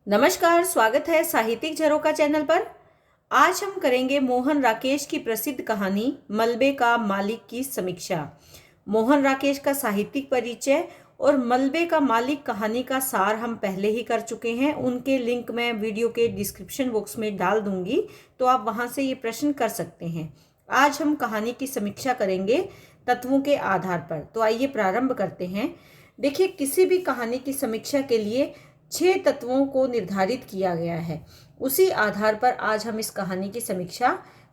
नमस्कार, स्वागत है साहित्यिक झरोका चैनल पर। आज हम करेंगे मोहन राकेश की प्रसिद्ध कहानी मलबे का मालिक की समीक्षा। मोहन राकेश का साहित्यिक परिचय और मलबे का मालिक कहानी का सार हम पहले ही कर चुके हैं। उनके लिंक मैं वीडियो के डिस्क्रिप्शन बॉक्स में डाल दूंगी, तो आप वहां से ये प्रश्न कर सकते हैं। आज हम कहानी की समीक्षा करेंगे तत्वों के आधार पर। तो आइए प्रारंभ करते हैं। देखिए, किसी भी कहानी की समीक्षा के लिए 6 तत्वों को निर्धारित किया गया है। उसी आधार पर आज हम इस कहानी की समीक्षा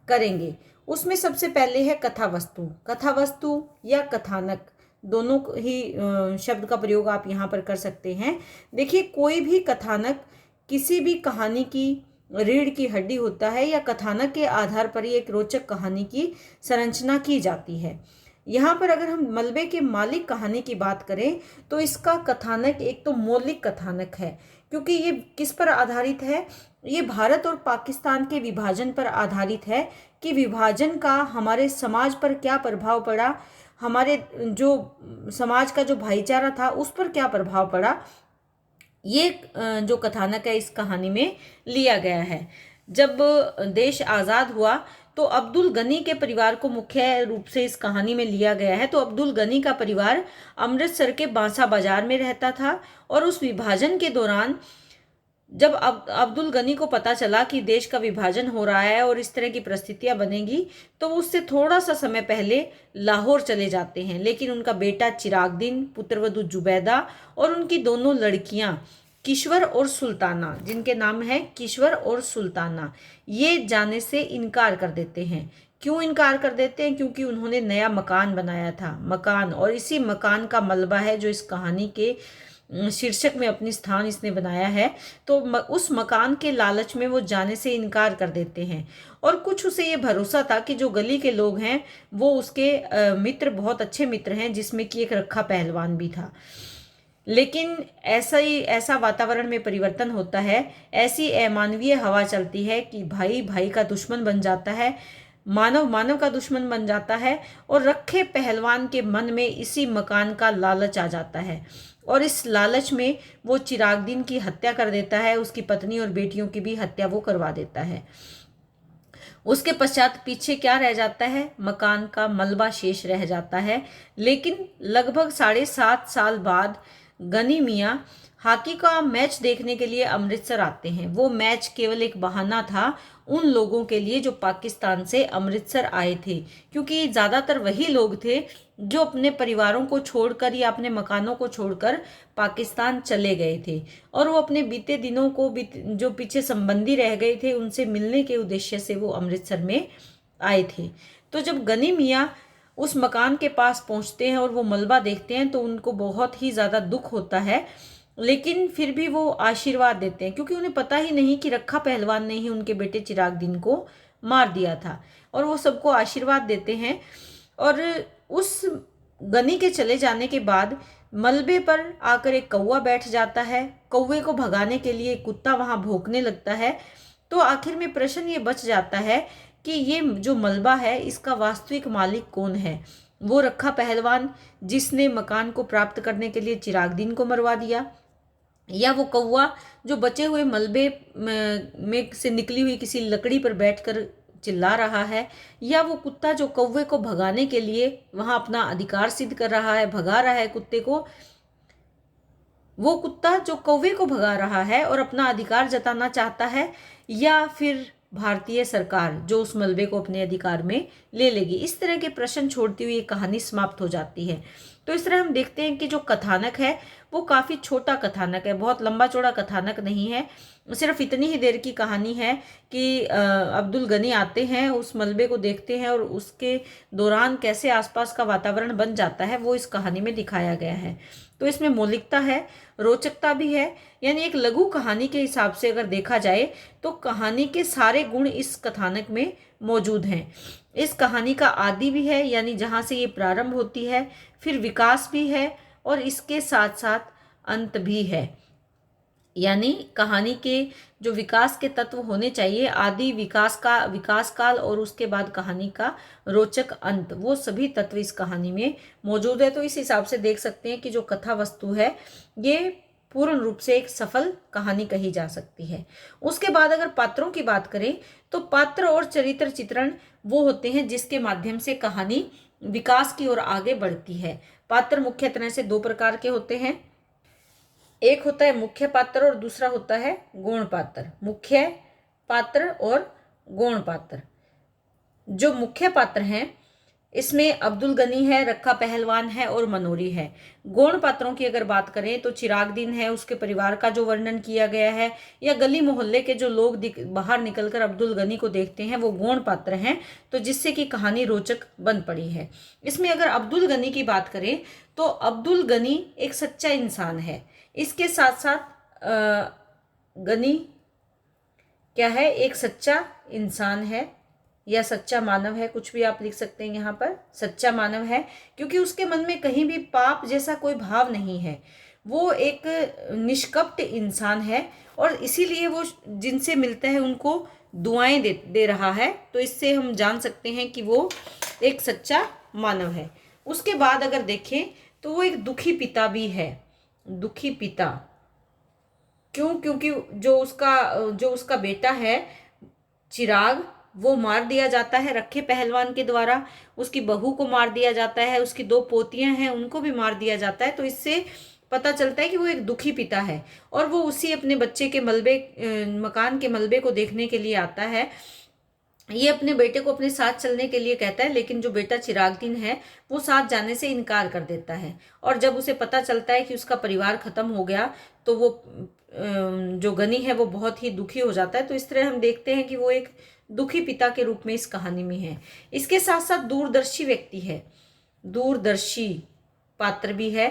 करेंगे। उसमें सबसे पहले है कथा वस्तु। कथा वस्तु या कथानक दोनों ही शब्द का प्रयोग आप यहाँ पर कर सकते हैं। देखिए, कोई भी कथानक किसी भी कहानी की रीढ़ की हड्डी होता है या कथानक के आधार पर ही एक रोचक कहानी की संरचना की जाती है। यहाँ पर अगर हम मलबे के मालिक कहानी की बात करें तो इसका कथानक एक तो मौलिक कथानक है, क्योंकि ये किस पर आधारित है? ये भारत और पाकिस्तान के विभाजन पर आधारित है कि विभाजन का हमारे समाज पर क्या प्रभाव पड़ा, हमारे जो समाज का जो भाईचारा था उस पर क्या प्रभाव पड़ा। ये जो कथानक है इस कहानी में लिया गया है। जब देश आज़ाद हुआ तो अब्दुल गनी के परिवार को मुख्य रूप से इस कहानी में लिया गया है। तो अब्दुल गनी का परिवार अमृतसर के बांसा बाजार में रहता था और उस विभाजन के दौरान जब अब्दुल गनी को पता चला कि देश का विभाजन हो रहा है और इस तरह की परिस्थितियां बनेगी, तो उससे थोड़ा सा समय पहले लाहौर चले जाते हैं। लेकिन उनका बेटा चिरागदीन, पुत्रवधू जुबैदा और उनकी दोनों लड़कियां किश्वर और सुल्ताना, जिनके नाम है किश्वर और सुल्ताना, ये जाने से इनकार कर देते हैं। क्यों इनकार कर देते हैं? क्योंकि उन्होंने नया मकान बनाया था। मकान, और इसी मकान का मलबा है जो इस कहानी के शीर्षक में अपनी स्थान इसने बनाया है। तो उस मकान के लालच में वो जाने से इनकार कर देते हैं। और कुछ उसे ये भरोसा था कि जो गली के लोग हैं वो उसके मित्र, बहुत अच्छे मित्र हैं, जिसमें कि एक रखा पहलवान भी था। लेकिन ऐसा वातावरण में परिवर्तन होता है, ऐसी अमानवीय हवा चलती है कि भाई भाई का दुश्मन बन जाता है, मानव मानव का दुश्मन बन जाता है। और रखे पहलवान के मन में इसी मकान का लालच आ जाता है और इस लालच में वो चिरागदीन की हत्या कर देता है। उसकी पत्नी और बेटियों की भी हत्या वो करवा देता है। उसके पश्चात पीछे क्या रह जाता है? मकान का मलबा शेष रह जाता है। लेकिन लगभग 7.5 साल बाद गनी मियाँ हॉकी का मैच देखने के लिए अमृतसर आते हैं। वो मैच केवल एक बहाना था उन लोगों के लिए जो पाकिस्तान से अमृतसर आए थे, क्योंकि ज़्यादातर वही लोग थे जो अपने परिवारों को छोड़कर या अपने मकानों को छोड़कर पाकिस्तान चले गए थे और वो अपने बीते दिनों को जो पीछे संबंधी रह गए थे उनसे मिलने के उद्देश्य से वो अमृतसर में आए थे। तो जब गनी मियाँ उस मकान के पास पहुंचते हैं और वो मलबा देखते हैं तो उनको बहुत ही ज़्यादा दुख होता है। लेकिन फिर भी वो आशीर्वाद देते हैं, क्योंकि उन्हें पता ही नहीं कि रखा पहलवान ने ही उनके बेटे चिरागदीन को मार दिया था। और वो सबको आशीर्वाद देते हैं। और उस गनी के चले जाने के बाद मलबे पर आकर एक कौवा बैठ जाता है। कौवे को भगाने के लिए कुत्ता वहां भौंकने लगता है। तो आखिर में प्रश्न ये बच जाता है कि ये जो मलबा है इसका वास्तविक मालिक कौन है? वो रखा पहलवान जिसने मकान को प्राप्त करने के लिए चिरागदीन को मरवा दिया, या वो कौवा जो बचे हुए मलबे में से निकली हुई किसी लकड़ी पर बैठकर चिल्ला रहा है, या वो कुत्ता जो कौवे को भगाने के लिए वहां अपना अधिकार सिद्ध कर रहा है, भगा रहा है कुत्ते को। वो कुत्ता जो कौवे को भगा रहा है और अपना अधिकार जताना चाहता है, या फिर भारतीय सरकार जो उस मलबे को अपने अधिकार में ले लेगी। इस तरह के प्रश्न छोड़ती हुई ये कहानी समाप्त हो जाती है। तो इस तरह हम देखते हैं कि जो कथानक है वो काफ़ी छोटा कथानक है, बहुत लंबा चौड़ा कथानक नहीं है। सिर्फ इतनी ही देर की कहानी है कि अब्दुल गनी आते हैं, उस मलबे को देखते हैं और उसके दौरान कैसे आसपास का वातावरण बन जाता है वो इस कहानी में दिखाया गया है। तो इसमें मौलिकता है, रोचकता भी है। यानी एक लघु कहानी के हिसाब से अगर देखा जाए तो कहानी के सारे गुण इस कथानक में मौजूद हैं। इस कहानी का आदि भी है, यानी जहाँ से ये प्रारंभ होती है, फिर विकास भी है और इसके साथ साथ अंत भी है। यानी कहानी के जो विकास के तत्व होने चाहिए, आदि, विकास काल और उसके बाद कहानी का रोचक अंत, वो सभी तत्व इस कहानी में मौजूद है। तो इस हिसाब से देख सकते हैं कि जो कथा वस्तु है ये पूर्ण रूप से एक सफल कहानी कही जा सकती है। उसके बाद अगर पात्रों की बात करें तो पात्र और चरित्र चित्रण वो होते हैं जिसके माध्यम से कहानी विकास की ओर आगे बढ़ती है। पात्र मुख्य तरह से दो प्रकार के होते हैं, एक होता है मुख्य पात्र और दूसरा होता है गौण पात्र। मुख्य पात्र और गौण पात्र। जो मुख्य पात्र हैं इसमें अब्दुल गनी है, रखा पहलवान है और मनोरी है। गौण पात्रों की अगर बात करें तो चिरागदीन है, उसके परिवार का जो वर्णन किया गया है, या गली मोहल्ले के जो लोग बाहर निकलकर अब्दुल गनी को देखते हैं वो गौण पात्र हैं, तो जिससे कि कहानी रोचक बन पड़ी है। इसमें अगर अब्दुल गनी की बात करें तो अब्दुल गनी एक सच्चा इंसान है। इसके साथ साथ गनी क्या है, एक सच्चा इंसान है या सच्चा मानव है, कुछ भी आप लिख सकते हैं यहाँ पर। सच्चा मानव है क्योंकि उसके मन में कहीं भी पाप जैसा कोई भाव नहीं है। वो एक निष्कपट इंसान है और इसीलिए वो जिनसे मिलता है उनको दुआएं दे रहा है। तो इससे हम जान सकते हैं कि वो एक सच्चा मानव है। उसके बाद अगर देखें तो वो एक दुखी पिता भी है। दुखी पिता क्यों? क्योंकि जो उसका बेटा है चिराग वो मार दिया जाता है रखे पहलवान के द्वारा। उसकी बहू को मार दिया जाता है, उसकी दो पोतियां हैं उनको भी मार दिया जाता है। तो इससे पता चलता है कि वो एक दुखी पिता है और वो उसी अपने बच्चे के मकान के मलबे को देखने के लिए आता है। ये अपने बेटे को अपने साथ चलने के लिए कहता है, लेकिन जो बेटा चिरागदीन है वो साथ जाने से इनकार कर देता है। और जब उसे पता चलता है कि उसका परिवार खत्म हो गया तो वो जो गनी है वो बहुत ही दुखी हो जाता है। तो इस तरह हम देखते हैं कि वो एक दुखी पिता के रूप में इस कहानी में है। इसके साथ साथ दूरदर्शी व्यक्ति है, दूरदर्शी पात्र भी है।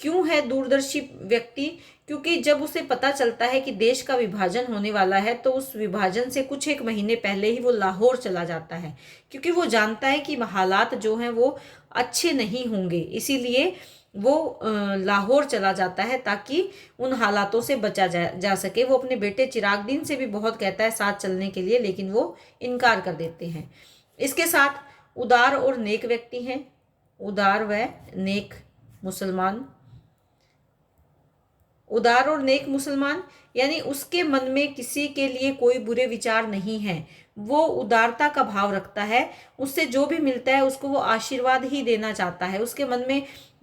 क्यों है दूरदर्शी व्यक्ति? क्योंकि जब उसे पता चलता है कि देश का विभाजन होने वाला है तो उस विभाजन से कुछ एक महीने पहले ही वो लाहौर चला जाता है, क्योंकि वो जानता है कि हालात जो हैं वो अच्छे नहीं होंगे। इसीलिए वो लाहौर चला जाता है ताकि उन हालातों से बचा जा सके। वो अपने बेटे चिरागदीन से भी बहुत कहता है साथ चलने के लिए, लेकिन वो इनकार कर देते हैं। इसके साथ उदार और नेक व्यक्ति हैं, उदार व नेक मुसलमान। उदार और नेक मुसलमान यानी उसके मन में किसी के लिए कोई बुरे विचार नहीं है। वो उदारता का भाव रखता है, उससे जो भी मिलता है उसको वो आशीर्वाद ही देना चाहता है। उसके मन में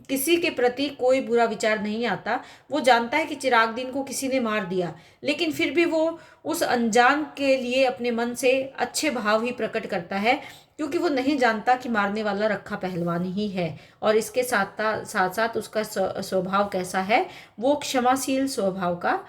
किसी के प्रति कोई बुरा विचार नहीं आता। वो जानता है कि चिरागदीन को किसी ने मार दिया, लेकिन फिर भी वो उस अनजान के लिए अपने मन से अच्छे भाव ही प्रकट करता है, क्योंकि वो नहीं जानता कि मारने वाला रखा पहलवान ही है। और इसके साथ साथ उसका स्वभाव कैसा है, वो क्षमाशील स्वभाव का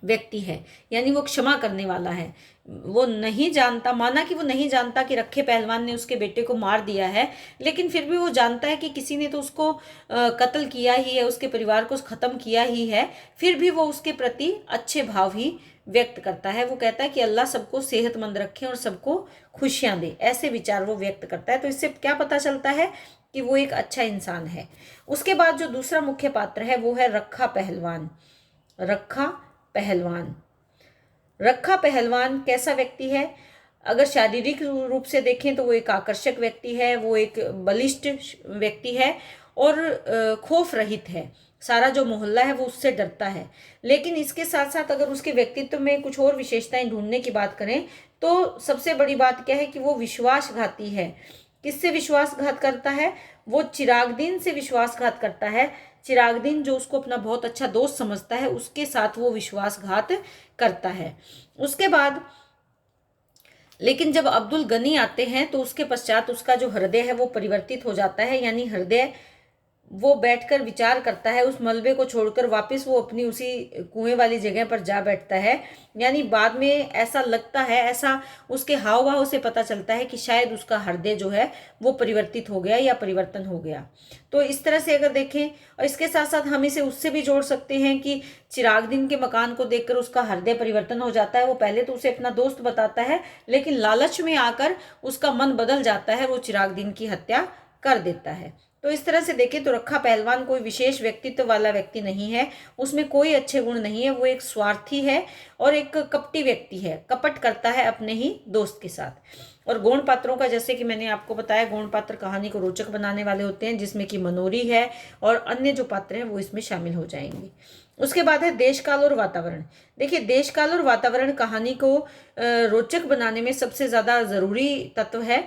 व्यक्ति है, यानी वो क्षमा करने वाला है। वो नहीं जानता, माना कि वो नहीं जानता कि रखे पहलवान ने उसके बेटे को मार दिया है, लेकिन फिर भी वो जानता है कि किसी ने तो उसको कत्ल किया ही है, उसके परिवार को ख़त्म किया ही है। फिर भी वो उसके प्रति अच्छे भाव ही व्यक्त करता है। वो कहता है कि अल्लाह सबको सेहतमंद रखे और सबको खुशियाँ दे, ऐसे विचार वो व्यक्त करता है। तो इससे क्या पता चलता है कि वो एक अच्छा इंसान है। उसके बाद जो दूसरा मुख्य पात्र है वो है रखा पहलवान। रखा पहलवान, रखा पहलवान कैसा व्यक्ति है? अगर शारीरिक रूप से देखें तो वो एक आकर्षक व्यक्ति है, वो एक बलिष्ठ व्यक्ति है और खौफ रहित है। सारा जो मोहल्ला है वो उससे डरता है। लेकिन इसके साथ साथ अगर उसके व्यक्तित्व में कुछ और विशेषताएं ढूंढने की बात करें तो सबसे बड़ी बात क्या है कि वो विश्वासघाती है। किससे विश्वासघात करता है? वो चिरागदीन से विश्वासघात करता है। चिरागदीन जो उसको अपना बहुत अच्छा दोस्त समझता है उसके साथ वो विश्वासघात करता है। उसके बाद लेकिन जब अब्दुल गनी आते हैं तो उसके पश्चात उसका जो हृदय है वो परिवर्तित हो जाता है, यानी हृदय वो बैठकर विचार करता है। उस मलबे को छोड़कर वापस वो अपनी उसी कुएं वाली जगह पर जा बैठता है। यानी बाद में ऐसा लगता है, ऐसा उसके हाव भाव से पता चलता है कि शायद उसका हृदय जो है वो परिवर्तित हो गया या परिवर्तन हो गया। तो इस तरह से अगर देखें, और इसके साथ साथ हम इसे उससे भी जोड़ सकते हैं कि चिरागदीन के मकान को देखकर उसका हृदय परिवर्तन हो जाता है। वो पहले तो उसे अपना दोस्त बताता है, लेकिन लालच में आकर उसका मन बदल जाता है, वो चिरागदीन की हत्या कर देता है। तो इस तरह से देखें तो रखा पहलवान कोई विशेष व्यक्तित्व वाला व्यक्ति नहीं है, उसमें कोई अच्छे गुण नहीं है। वो एक स्वार्थी है और एक कपटी व्यक्ति है, कपट करता है अपने ही दोस्त के साथ। और गौण पात्रों का, जैसे कि मैंने आपको बताया, गौण पात्र कहानी को रोचक बनाने वाले होते हैं, जिसमें कि मनोरी है और अन्य जो पात्र हैं वो इसमें शामिल हो जाएंगे। उसके बाद है देश काल और वातावरण। देखिए, देश काल और वातावरण कहानी को रोचक बनाने में सबसे ज्यादा जरूरी तत्व है।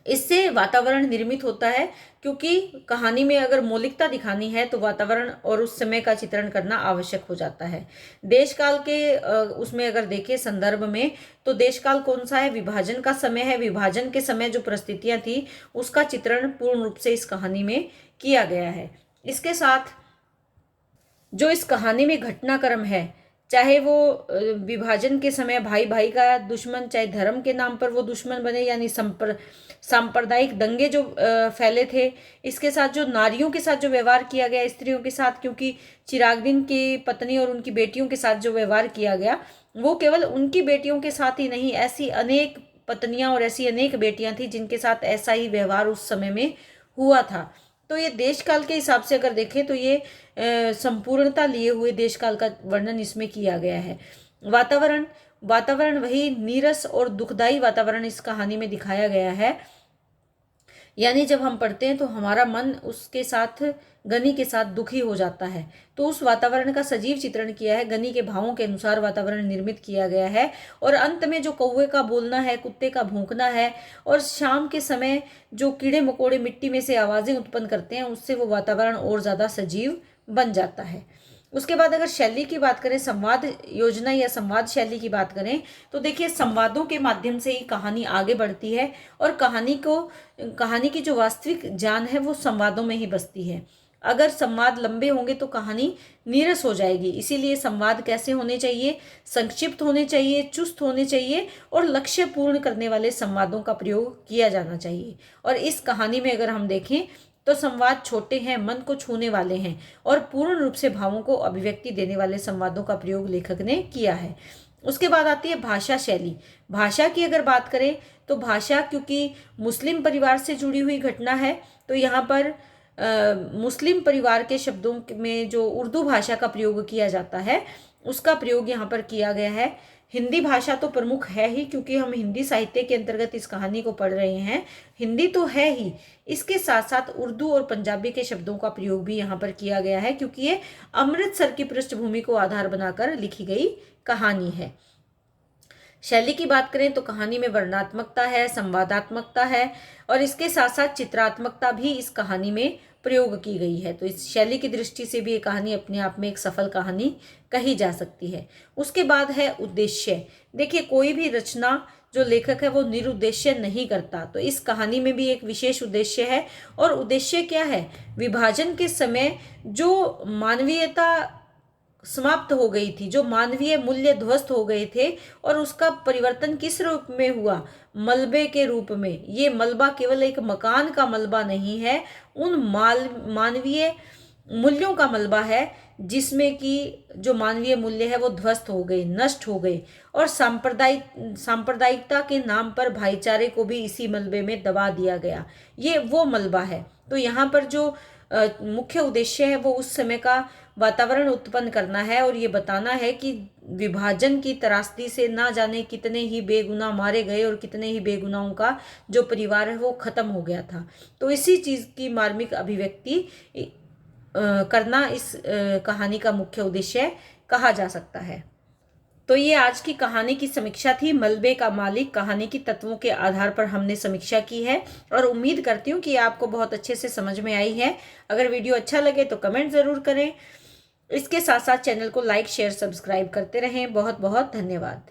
इससे वातावरण निर्मित होता है, क्योंकि कहानी में अगर मौलिकता दिखानी है तो वातावरण और उस समय का चित्रण करना आवश्यक हो जाता है। देश काल के उसमें अगर देखें संदर्भ में, तो देश काल कौन सा है? विभाजन का समय है। विभाजन के समय जो परिस्थितियां थी उसका चित्रण पूर्ण रूप से इस कहानी में किया गया है। इसके साथ जो इस कहानी में घटनाक्रम है, चाहे वो विभाजन के समय भाई भाई का दुश्मन, चाहे धर्म के नाम पर वो दुश्मन बने, यानी सांप्रदायिक दंगे जो फैले थे, इसके साथ जो नारियों के साथ जो व्यवहार किया गया, स्त्रियों के साथ, क्योंकि चिरागदीन की पत्नी और उनकी बेटियों के साथ जो व्यवहार किया गया वो केवल उनकी बेटियों के साथ ही नहीं, ऐसी अनेक पत्नियां और ऐसी अनेक बेटियां थी जिनके साथ ऐसा ही व्यवहार उस समय में हुआ था। तो ये देश काल के हिसाब से अगर देखें तो ये संपूर्णता लिए हुए देश काल का वर्णन इसमें किया गया है। वातावरण, वातावरण वही नीरस और दुखदाई वातावरण इस कहानी में दिखाया गया है। यानी जब हम पढ़ते हैं तो हमारा मन उसके साथ, गनी के साथ दुखी हो जाता है। तो उस वातावरण का सजीव चित्रण किया है, गनी के भावों के अनुसार वातावरण निर्मित किया गया है। और अंत में जो कौवे का बोलना है, कुत्ते का भौंकना है, और शाम के समय जो कीड़े मकोड़े मिट्टी में से आवाजें उत्पन्न करते हैं, उससे वो वातावरण और ज्यादा सजीव बन जाता है। उसके बाद अगर शैली की बात करें, संवाद योजना या संवाद शैली की बात करें, तो देखिए संवादों के माध्यम से ही कहानी आगे बढ़ती है, और कहानी की जो वास्तविक जान है वो संवादों में ही बसती है। अगर संवाद लंबे होंगे तो कहानी नीरस हो जाएगी। इसीलिए संवाद कैसे होने चाहिए? संक्षिप्त होने चाहिए, चुस्त होने चाहिए, और लक्ष्य पूर्ण करने वाले संवादों का प्रयोग किया जाना चाहिए। और इस कहानी में अगर हम देखें तो संवाद छोटे हैं, मन को छूने वाले हैं, और पूर्ण रूप से भावों को अभिव्यक्ति देने वाले संवादों का प्रयोग लेखक ने किया है। उसके बाद आती है भाषा शैली। भाषा की अगर बात करें तो भाषा, क्योंकि मुस्लिम परिवार से जुड़ी हुई घटना है, तो यहाँ पर मुस्लिम परिवार के शब्दों में जो उर्दू भाषा का प्रयोग किया जाता है उसका प्रयोग यहाँ पर किया गया है। हिंदी भाषा तो प्रमुख है ही, क्योंकि हम हिंदी साहित्य के अंतर्गत इस कहानी को पढ़ रहे हैं, हिंदी तो है ही। इसके साथ साथ उर्दू और पंजाबी के शब्दों का प्रयोग भी यहाँ पर किया गया है, क्योंकि ये अमृतसर की पृष्ठभूमि को आधार बनाकर लिखी गई कहानी है। शैली की बात करें तो कहानी में वर्णनात्मकता है, संवादात्मकता है, और इसके साथ साथ चित्रात्मकता भी इस कहानी में प्रयोग की गई है। तो इस शैली की दृष्टि से भी ये कहानी अपने आप में एक सफल कहानी कही जा सकती है। उसके बाद है उद्देश्य। देखिए, कोई भी रचना जो लेखक है वो निरुद्देश्य नहीं करता, तो इस कहानी में भी एक विशेष उद्देश्य है। और उद्देश्य क्या है? विभाजन के समय जो मानवीयता समाप्त हो गई थी, जो मानवीय मूल्य ध्वस्त हो गए थे, और उसका परिवर्तन किस रूप में हुआ? मलबे के रूप में। ये मलबा केवल एक मकान का मलबा नहीं है, उन मानवीय मूल्यों का मलबा है जिसमें कि जो मानवीय मूल्य है वो ध्वस्त हो गए, नष्ट हो गए, और सांप्रदायिकता के नाम पर भाईचारे को भी इसी मलबे में दबा दिया गया। ये वो मलबा है। तो यहाँ पर जो मुख्य उद्देश्य है वो उस समय का वातावरण उत्पन्न करना है, और ये बताना है कि विभाजन की त्रासदी से ना जाने कितने ही बेगुनाह मारे गए, और कितने ही बेगुनाहों का जो परिवार है वो खत्म हो गया था। तो इसी चीज की मार्मिक अभिव्यक्ति करना इस कहानी का मुख्य उद्देश्य कहा जा सकता है। तो ये आज की कहानी की समीक्षा थी। मलबे का मालिक कहानी की तत्वों के आधार पर हमने समीक्षा की है, और उम्मीद करती हूँ कि आपको बहुत अच्छे से समझ में आई है। अगर वीडियो अच्छा लगे तो कमेंट ज़रूर करें। इसके साथ साथ चैनल को लाइक, शेयर, सब्सक्राइब करते रहें। बहुत बहुत धन्यवाद।